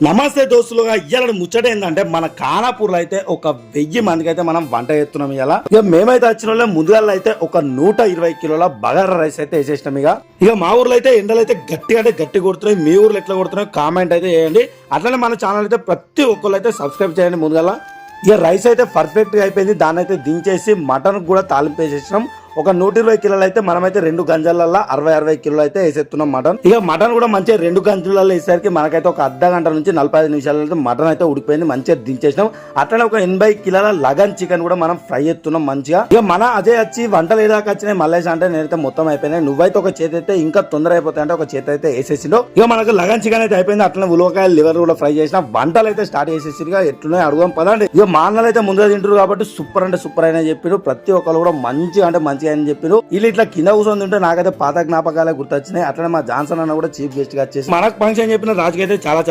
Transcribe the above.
నమస్తే దోస్తులుగా ఇవాళ ముచ్చట ఏంటంటే మన ఖానాపూర్లో అయితే ఒక 1000 మందికి అయితే మనం వంట చేస్తున్నాం. ఇక మేమైతే వచ్చిన వాళ్ళే ముందుగా అయితే ఒక 120 కిలోల బగారా రైస్ అయితే వేసేసినాం. ఇక మా ఊర్లో అయితే ఎండలు అయితే గట్టిగా అంటే గట్టి కొడుతున్నాయి. మీ ఊర్లో ఎట్లా కొడుతున్నాయి కామెంట్ అయితే చేయండి. అట్లనే మన ఛానల్ అయితే ప్రతి ఒక్కళ్ళు అయితే సబ్స్క్రైబ్ చేయండి ముందుగా. ఇక రైస్ అయితే పర్ఫెక్ట్ గా అయిపోయింది. దాన్ని అయితే దించేసి మటన్ కూడా తాలింపు వేసేసినాం. ఒక 120 కిలోలు అయితే మనమైతే 2 గంజలలో 60 కిలోలు అయితే వేసేస్తున్నాం మటన్. ఇక మటన్ కూడా మంచిగా 2 గంజలలో వేసేసరికి మనకైతే ఒక అర్ధ గంట నుంచి 45 నిమిషాలు అయితే మటన్ అయితే ఉడికిపోయింది. మంచిగా దించేసినాం. అట్లనే ఒక 80 కిలోల లగన్ చికెన్ కూడా మనం ఫ్రై చేస్తున్నాం మంచిగా. ఇక మన అదే వచ్చి వంటలు ఏదాకా వచ్చినాయి మల్లేష్ అంటే నేనైతే మొత్తం అయిపోయినాయి. నువ్వైతే ఒక చేతి అయితే ఇంకా తొందర అయిపోతాయి అంటే ఒక చేతి అయితే వేసేసిండు. ఇక మనకు లగన్ చికెన్ అయితే అయిపోయింది. అట్లనే ఉలవకాయ లివర్ కూడా ఫ్రై చేసిన వంటలు అయితే స్టార్ట్ చేసేసి ఎట్లున్నాయి అడుగుదాం పదండి. ఇక మా అన్నలు అయితే ముందుగా తింటారు కాబట్టి సూపర్ అంటే సూపర్ అయినా చెప్పారు. ప్రతి ఒక్కరు కూడా మంచిగా అంటే మంచిగా అని చెప్పారు. ఇట్లా కింద కూర్చొని ఉంటే నాకైతే పాత జ్ఞాపకాలే గుర్తొచ్చినాయి. అట్లనే మా జాన్సన్ అన్న కూడా చీఫ్ గెస్ట్ గా వచ్చేసి మనకు ఫంక్షన్ చెప్పిన రాజుకి అయితే చాలా